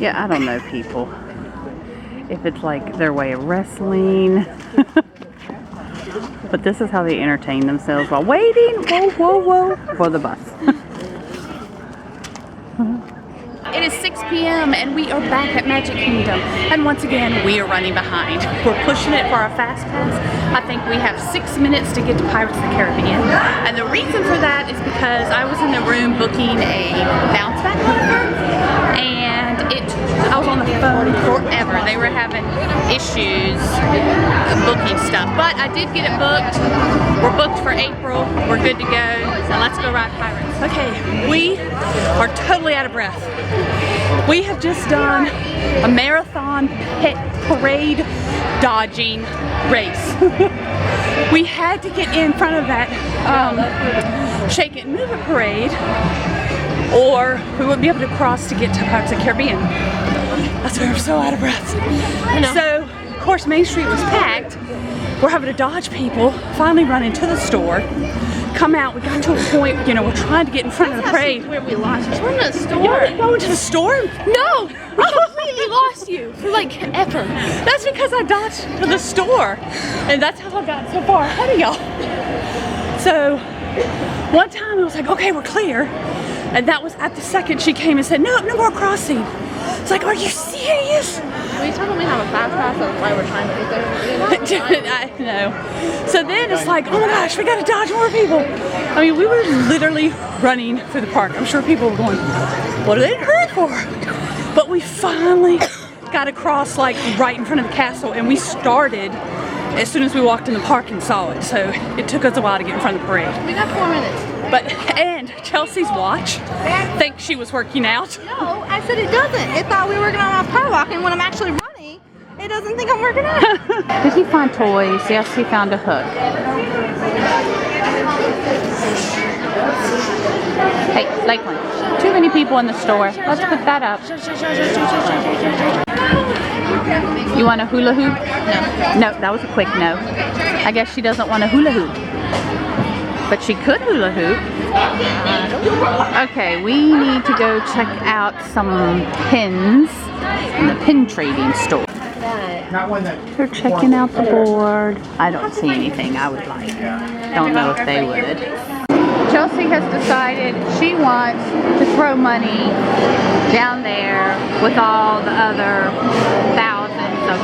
Yeah, I don't know people. If it's like their way of wrestling. But this is how they entertain themselves while waiting, whoa, for the bus. It is 6 p.m. and we are back at Magic Kingdom. And once again, we are running behind. We're pushing it for our Fast Pass. I think we have 6 minutes to get to Pirates of the Caribbean. And the reason for that is because I was in the room booking a bounce back offer. And I was on the phone forever. They were having issues booking stuff. But I did get it booked. We're booked for April. We're good to go. So let's go ride Pirates. Okay, we are totally out of breath. We have just done a marathon parade dodging race. We had to get in front of that Shake It and Move It parade, or we wouldn't be able to cross to get to Pirates of the Caribbean. That's why we're so out of breath. So, of course, Main Street was packed. We're having to dodge people, finally run into the store, come out. We got to a point, you know, we're trying to get in front of the parade. Where we lost you. We're in the store. You didn't go into the store? No! We completely lost you for like ever. That's because I dodged to the store. And that's how I got so far ahead of y'all. So, one time I was like, okay, we're clear. And that was at the second she came and said, no more crossing. It's like, are you serious? We told them we have a fast pass, that's why we're trying to get there. I know. So then it's like, oh my gosh, we gotta dodge more people. I mean, we were literally running through the park. I'm sure people were going, what are they in a hurry for? But we finally got across like right in front of the castle, and we started as soon as we walked in the park and saw it. So it took us a while to get in front of the parade. We got 4 minutes. And Chelsea's watch thinks she was working out. No, I said it doesn't. It thought we were working on our power walk, and when I'm actually running, it doesn't think I'm working out. Did he find toys? Yes, he found a hook. Hey, Lakelyn, too many people in the store. Let's put that up. You want a hula hoop? No. No, that was a quick no. I guess she doesn't want a hula hoop. But she could hula hoop. Okay, we need to go check out some pins in the pin trading store. They're checking out the board. I don't see anything I would like. Don't know if they would. Chelsea has decided she wants to throw money down there with all the other thousands of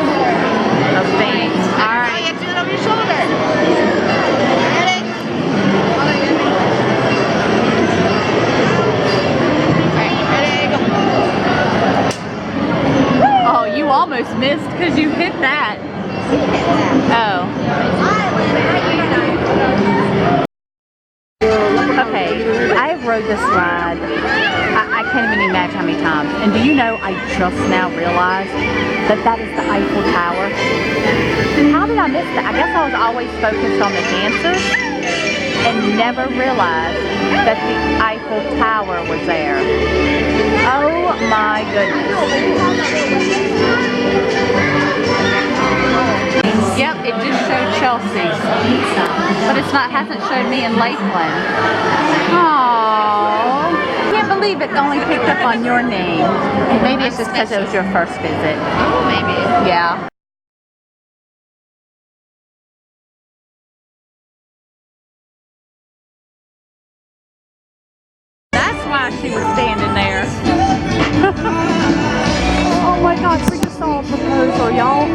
things. All right. Do it over your shoulder. Oh, you almost missed because you hit that. Oh. Okay, I've rode this ride. I can't even imagine how many times. And do you know, I just now realized that is the Eiffel Tower. How did I miss that? I guess I was always focused on the dancers and never realized that the Eiffel Tower was there. Oh my goodness. Yep, it just showed Chelsea. But hasn't showed me in Lakelyn. Aww. Can't believe it only picked up on your name. Maybe it's just because it was your first visit. Oh, maybe. Yeah. Why she was standing there. Oh my gosh, we just saw a proposal, y'all.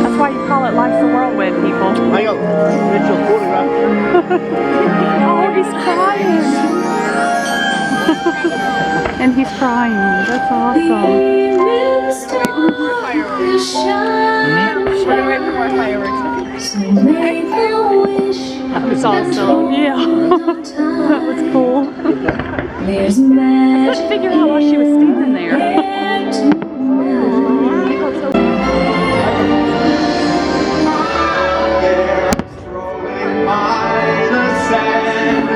That's why you call it Life's a Whirlwind, people. I got Mitchell photograph. Oh, he's crying. And he's crying. That's awesome. We're waiting for more fireworks. That was awesome. Yeah. That was cool. I couldn't figure out why she was standing there. By the sand,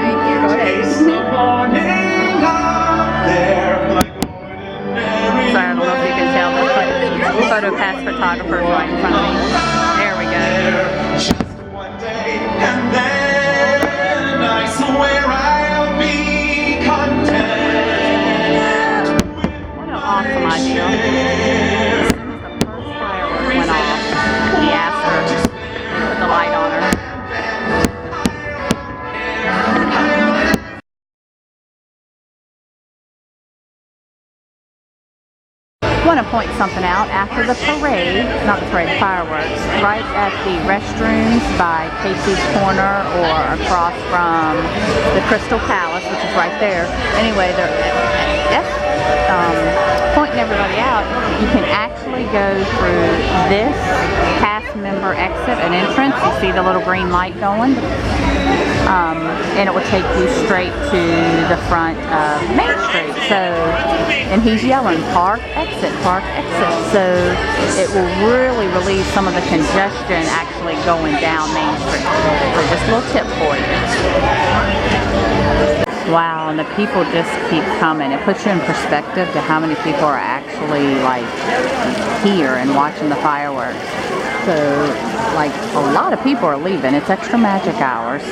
taste of morning. photo pass photographer right in front of me. There we go. Just one day, and then I swear I'll be content. What an awesome idea. As soon as the first firework went off, he asked her to put the light on her. I want to point something out. After the parade, not the parade, fireworks, right at the restrooms by Casey's Corner or across from the Crystal Palace, which is right there. Anyway, they're pointing everybody out. You can actually go through this cast member exit and entrance. You see the little green light going. And it will take you straight to the front of Main Street. So, and he's yelling, park, exit, so it will really relieve some of the congestion actually going down Main Street. So just a little tip for you. Wow, and the people just keep coming. It puts you in perspective to how many people are actually like here and watching the fireworks. So, like, a lot of people are leaving. It's extra magic hours,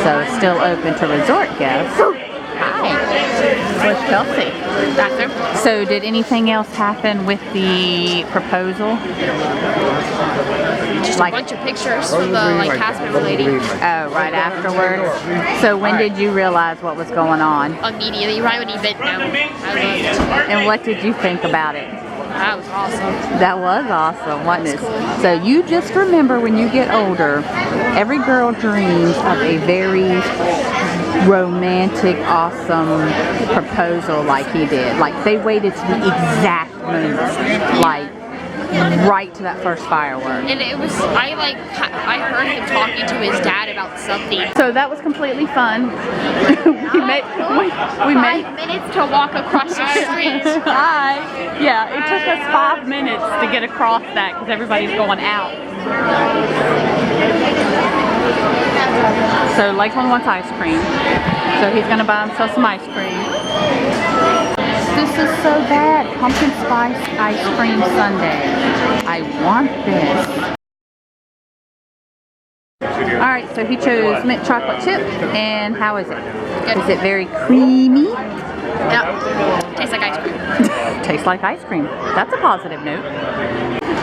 so it's still open to resort guests. Hi, where's Kelsey? Doctor. So, did anything else happen with the proposal? Just a bunch of pictures from the cast member lady. Oh, right afterwards. So, when did you realize what was going on? Immediately, right when he bent down. I loved And what did you think about it? That was awesome. That was awesome, wasn't it? So you just remember when you get older, every girl dreams of a very romantic, awesome proposal like he did. Like they waited to the exact moment, like right to that first firework. And it was, I heard him talking to his dad about something. So that was completely fun. we made 5 minutes to walk across the street. Yeah, it took us 5 minutes to get across that because everybody's going out. So Lakelyn wants ice cream. So he's gonna buy himself some ice cream. This is so bad. Pumpkin spice ice cream sundae. I want this. Alright, so he chose mint chocolate chip, and how is it? Good. Is it very creamy? Yep. Tastes like ice cream. Tastes like ice cream. That's a positive note.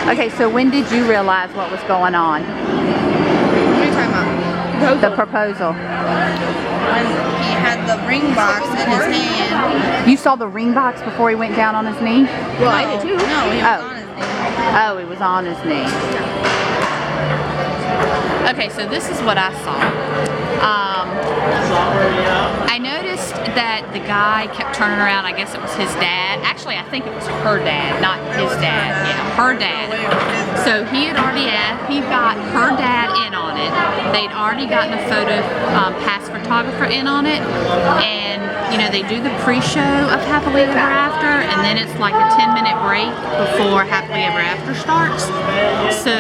Okay, so when did you realize what was going on? What are you talking about? The proposal. When he had the ring box in his hand. You saw the ring box before he went down on his knee? Well, I did too. No, he was on his knee. Oh, he was on his knee. Okay, so this is what I saw. I noticed that the guy kept turning around. I guess it was his dad. Actually, I think it was her dad, not his dad. Yeah, her dad. So he had already he got her dad in on it. They'd already gotten a photo pass photographer in on it. And, you know, they do the pre-show of Happily Ever After, and then it's like a 10-minute break before Happily Ever After starts. So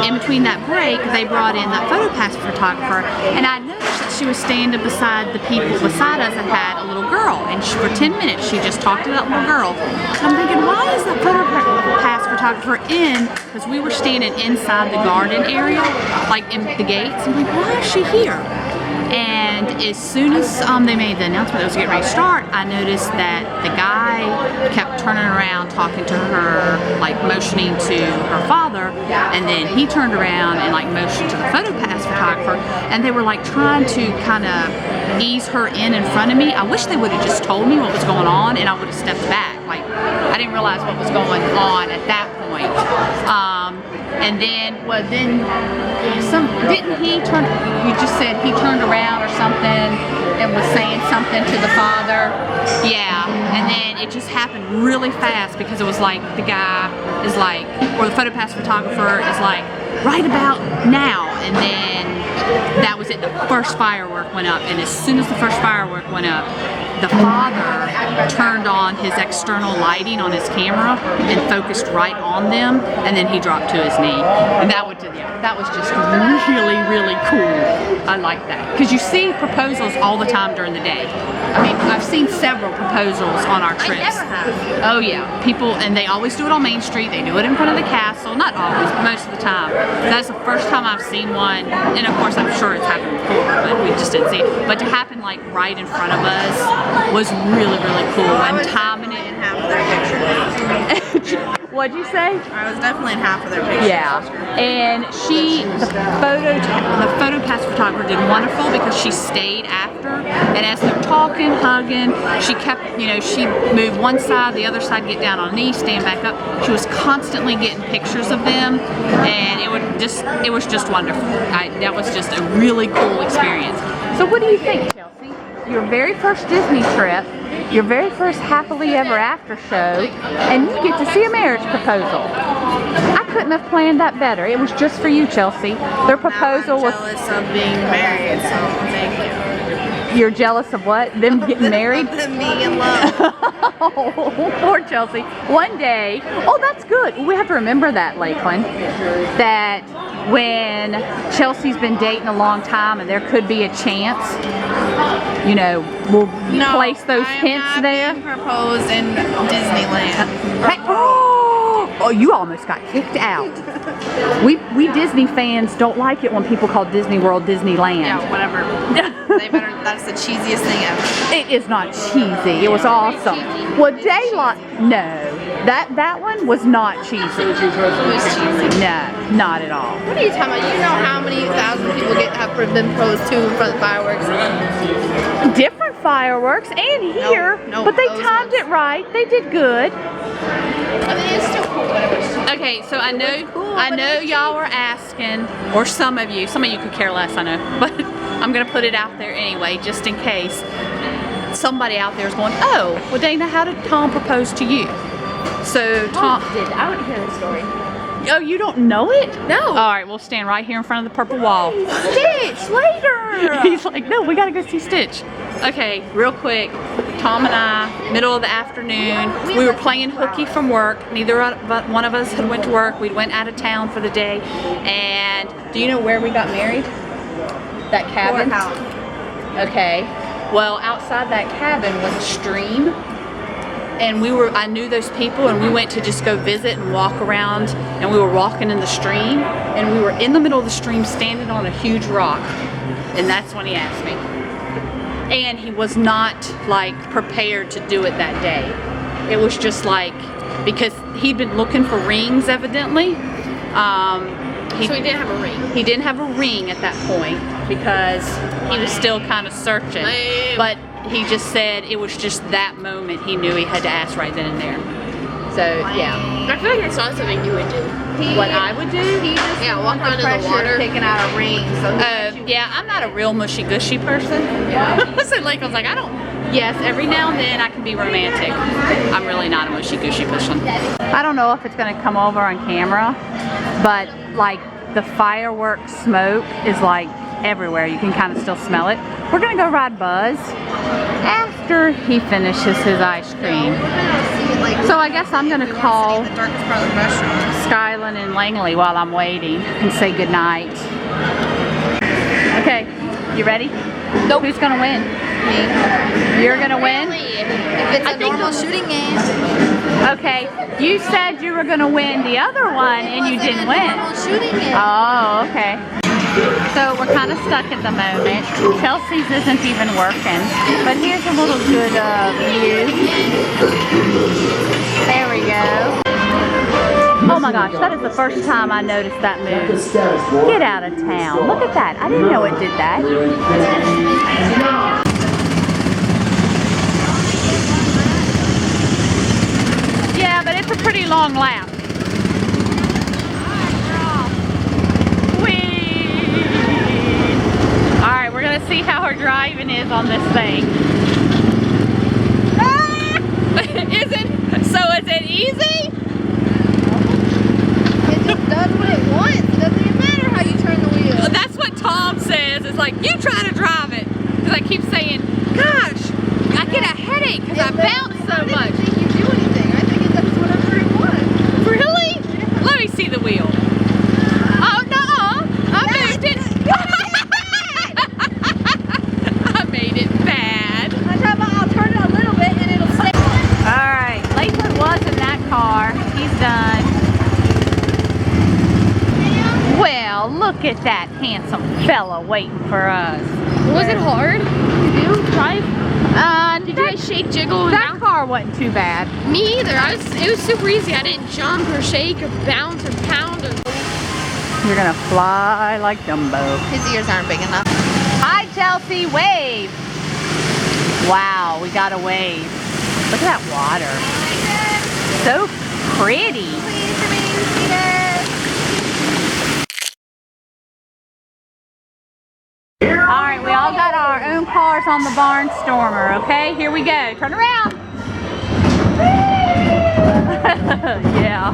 in between that break, they brought in that photo pass photographer, and I noticed that she was standing beside the people beside us that had a little girl, and for 10 minutes she just talked to that little girl. And I'm thinking, why is that photo pass photographer in? Because we were standing inside the garden area, like in the gates, and I'm like, why is she here? And as soon as they made the announcement that it was getting ready to start, I noticed that the guy kept turning around talking to her, like motioning to her father, and then he turned around and like motioned to the photo pass photographer, and they were like trying to kind of ease her in front of me. I wish they would have just told me what was going on, and I would have stepped back. Like, I didn't realize what was going on at that point. And then, well, then didn't he turn, you just said he turned around or something and was saying something to the father? Yeah, and then it just happened really fast because it was like the guy is like, or the photo pass photographer is like, right about now, and then that was it. The first firework went up, and as soon as the first firework went up, the father turned on his external lighting on his camera and focused right on them, and then he dropped to his knee. And that was just really, really cool. I like that. Because you see proposals all the time during the day. I mean, I've seen several proposals on our trips. I never have. Oh yeah, people, and they always do it on Main Street. They do it in front of the castle. Not always, but most of the time. That's the first time I've seen one, and of course I'm sure it's happened before, but we just didn't see it. But to happen like right in front of us was really, really cool. And timing it. In half of their pictures. What'd you say? I was definitely in half of their pictures. Yeah, and the photo pass photographer did wonderful because she stayed after, and as they're talking, hugging, she kept, you know, she moved one side, the other side, get down on a knee, stand back up. She was constantly getting pictures of them, and it was just wonderful. That was just a really cool experience. So what do you think, Chelsea? Your very first Disney trip, your very first happily ever after show, and you get to see a marriage proposal. I couldn't have planned that better. It was just for you, Chelsea. Their proposal was... I'm jealous of being married, so thank you. You're jealous of what? Them getting married? Them being in love. Oh, poor Chelsea. One day, oh, that's good. We have to remember that, Lakelyn, that when Chelsea's been dating a long time and there could be a chance, you know, we'll place those hints there. Being proposed in Disneyland. Hey, oh, you almost got kicked out. We Disney fans don't like it when people call Disney World Disneyland. Yeah, whatever. That's the cheesiest thing ever. It is not cheesy. It was awesome. Well, Daylight, no. That one was not cheesy. It was cheesy. No, not at all. What are you talking about? You know how many thousand people have been proposed to in front of fireworks? Different fireworks and here, No, but they those timed ones. it right. They did good. I mean, it's still cool, whatever. Okay, so I know y'all were asking, or some of you could care less, I know, but I'm gonna put it out there anyway, just in case somebody out there is going, oh, well, Dana, how did Tom propose to you? So Tom I want to hear the story. Oh, you don't know it? No. All right, we'll stand right here in front of the purple wall. Stitch, later! He's like, no, we gotta go see Stitch. Okay, real quick, Tom and I, middle of the afternoon, we were playing hooky from work. Neither one of us had went to work. We went out of town for the day. And do you know where we got married? That cabin? Courthouse. Okay. Well, outside that cabin was a stream. And I knew those people, and we went to just go visit and walk around, and we were walking in the stream, and we were in the middle of the stream standing on a huge rock, and that's when he asked me. And he was not like prepared to do it that day. It was just like, because he'd been looking for rings evidently. So he didn't have a ring. He didn't have a ring at that point because he was still kind of searching. But he just said it was just that moment he knew he had to ask right then and there. So yeah. I feel like that's not something you would do. What I would do? He just Yeah, walk around in the water. Picking out a ring. So Yeah, I'm not a real mushy gushy person. Yeah. So like I was like, yes, every now and then I can be romantic. I'm really not a mushy gushy person. I don't know if it's gonna come over on camera, but like the fireworks smoke is like everywhere. You can kind of still smell it. We're gonna go ride Buzz after he finishes his ice cream. So I guess I'm gonna call the darkest part of the restaurant. Skylin and Langley while I'm waiting and say goodnight. Okay, you ready? Nope. Who's gonna win? Me. You're gonna win? If it's a normal shooting game. Okay, you said you were gonna win the other one and you didn't win. Normal shooting game. Oh, okay. So we're kind of stuck at the moment. Chelsea's isn't even working, but here's a little good view. There we go. Oh my gosh, that is the first time I noticed that move. Get out of town. Look at that. I didn't know it did that. Yeah, but it's a pretty long lap. Alright, we're gonna see how her driving is on this thing. Is it easy? It just does what it wants. It doesn't even matter how you turn the wheel. That's what Tom says. It's like, you try to drive it. Because I keep saying, gosh, I get a car. He's done. Well, look at that handsome fella waiting for us. Was it hard to do, drive? Did you guys shake, jiggle, and That bounce? car wasn't too bad. Me either. It was super easy. I didn't jump or shake or bounce or pound or... You're gonna fly like Dumbo. His ears aren't big enough. Hi, Chelsea, wave. Wow, we got a wave. Look at that water. So pretty. Please remain seated. All right, we all got our own cars on the Barnstormer, okay? Here we go. Turn around. Yeah.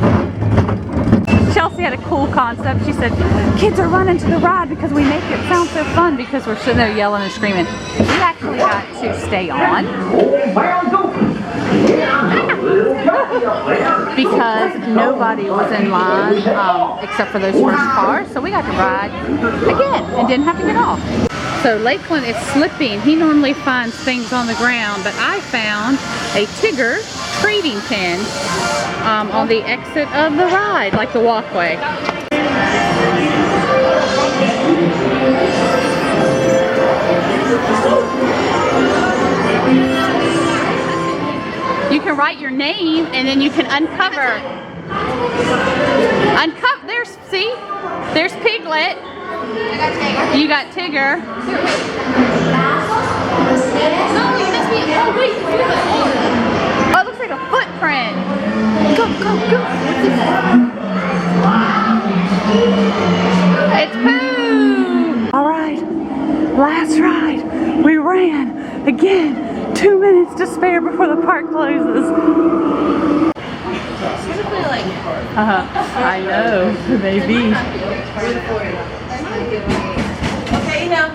Chelsea had a cool concept. She said, kids are running to the ride because we make it sound so fun because we're sitting there yelling and screaming. We actually got to stay on because nobody was in line except for those first cars. So we got to ride again and didn't have to get off. So Lakelyn is slipping. He normally finds things on the ground, but I found a Tigger trading pin on the exit of the ride, like the walkway. You can write your name and then you can uncover. There's, see? There's Piglet. You got Tigger. No, you missed me. Oh, wait. Oh, it looks like a footprint. Go, go, go. It's Pooh. All right, last ride. We ran again. 2 minutes to spare before the park closes. I know, maybe. Okay, now.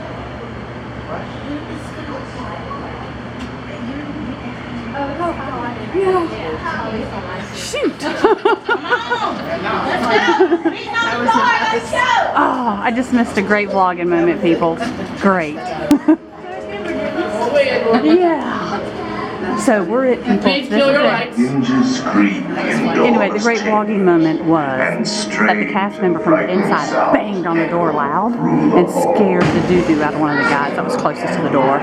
Shoot! Oh, I just missed a great vlogging moment, people. Great. Yeah. So we're at People's. This is it. Anyway, the great vlogging moment was that the cast member from the inside banged on the door loud and scared the doo-doo out of one of the guys that was closest to the door.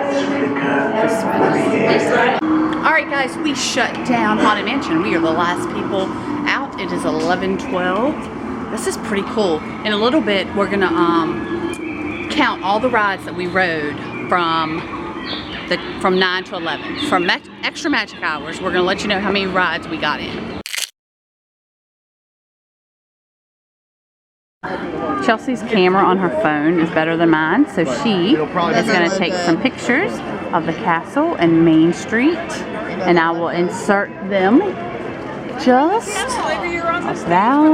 Alright guys, we shut down Haunted Mansion. We are the last people out. It is 11:12. This is pretty cool. In a little bit, we're gonna count all the rides that we rode from 9 to 11. From extra magic hours, we're gonna let you know how many rides we got in. Chelsea's camera on her phone is better than mine, so she is gonna take some pictures of the castle and Main Street, and I will insert them just about now.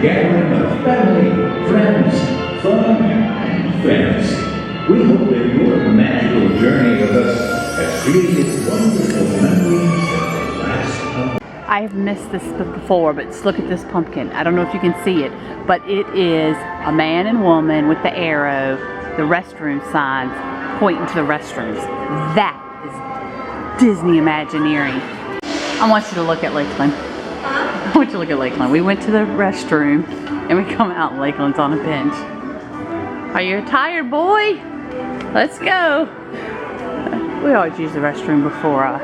Gathering of family, friends, fun, and fantasy. We hope that your magical journey with us has created wonderful memories that will last. I have missed this before, but look at this pumpkin. I don't know if you can see it, but it is a man and woman with the arrow, the restroom signs pointing to the restrooms. That is Disney Imagineering. I want you to look at Lakelyn. I want you to look at Lakelyn. We went to the restroom and we come out and Lakelyn's on a bench. Are you tired, boy? Let's go. We always use the restroom before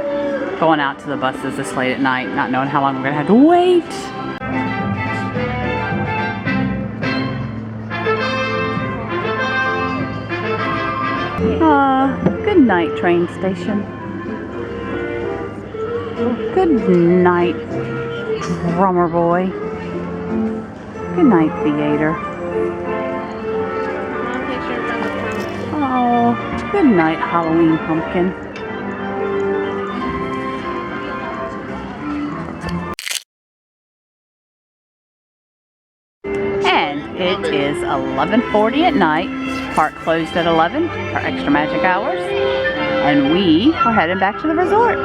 going out to the buses this late at night, not knowing how long we're gonna have to wait. Good night, train station. Good night, drummer boy. Good night, theater. Oh, good night, Halloween pumpkin. And it is 11:40 at night. Park closed at 11 for extra magic hours. And we are heading back to the resort.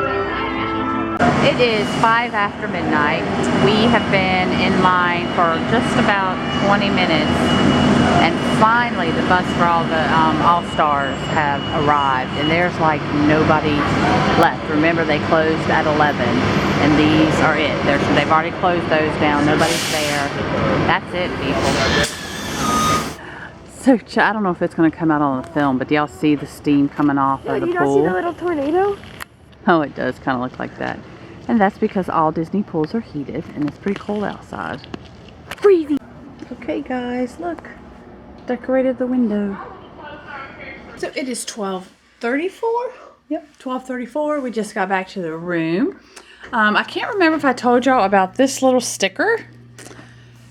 It is 5 after midnight. We have been in line for just about 20 minutes. And finally the bus for all the All-Stars have arrived. And there's like nobody left. Remember, they closed at 11. And these are it. They've already closed those down. Nobody's there. That's it, people. So, I don't know if it's going to come out on the film, but do y'all see the steam coming off of the pool? Do you not see the little tornado? Oh, it does kind of look like that. And that's because all Disney pools are heated, and it's pretty cold outside. Freezing! Okay, guys, look. Decorated the window. So, it is 12:34? Yep, 12:34. We just got back to the room. I can't remember if I told y'all about this little sticker.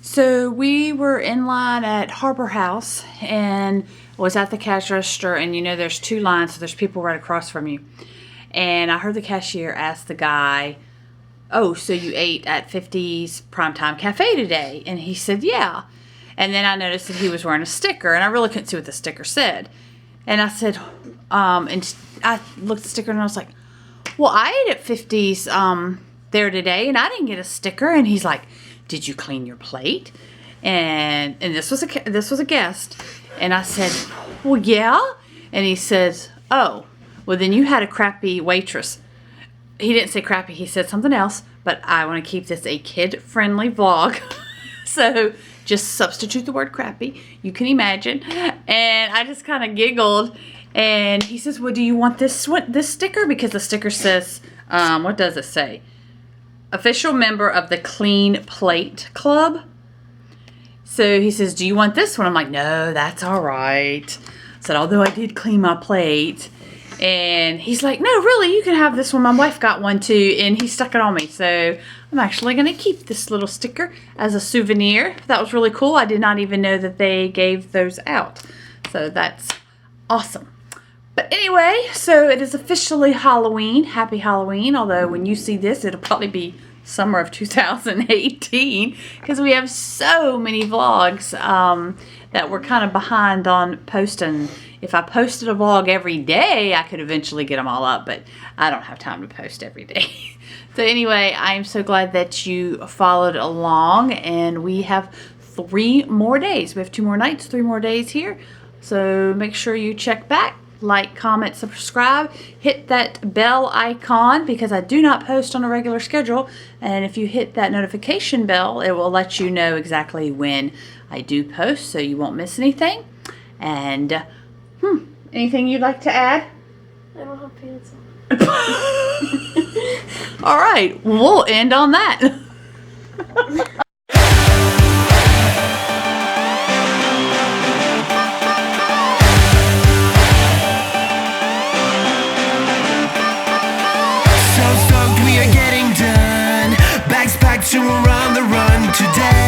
So we were in line at Harbor House and was at the cash register, and you know there's two lines, so there's people right across from you. And I heard the cashier ask the guy, "Oh, so you ate at 50's Primetime Cafe today?" And he said, "Yeah." And then I noticed that he was wearing a sticker, and I really couldn't see what the sticker said. And I said, and I looked at the sticker and I was like, "Well, I ate at 50's there today, and I didn't get a sticker." And he's like, "Did you clean your plate?" And this was a guest. And I said, "Well, yeah." And he says, "Oh, well then you had a crappy waitress." He didn't say crappy, he said something else, but I want to keep this a kid-friendly vlog. So just substitute the word crappy. You can imagine. And I just kind of giggled. And he says, "Well, do you want this sticker?" Because the sticker says, what does it say? Official member of the Clean Plate Club. So he says, "Do you want this one?" I'm like, "No, that's all right." I said, "Although I did clean my plate." And he's like, "No, really, you can have this one. My wife got one too." And he stuck it on me. So I'm actually going to keep this little sticker as a souvenir. That was really cool. I did not even know that they gave those out. So that's awesome. But anyway, so it is officially Halloween. Happy Halloween. Although when you see this, it'll probably be summer of 2018. Because we have so many vlogs that we're kind of behind on posting. If I posted a vlog every day, I could eventually get them all up. But I don't have time to post every day. So anyway, I am so glad that you followed along. And we have 3 more days. We have 2 more nights, 3 more days here. So make sure you check back. Like, comment, subscribe, hit that bell icon because I do not post on a regular schedule. And if you hit that notification bell, it will let you know exactly when I do post so you won't miss anything. And, anything you'd like to add? I don't have pants on. All right, we'll end on that. So stoked we are getting done. Bags packed to we're on the run today.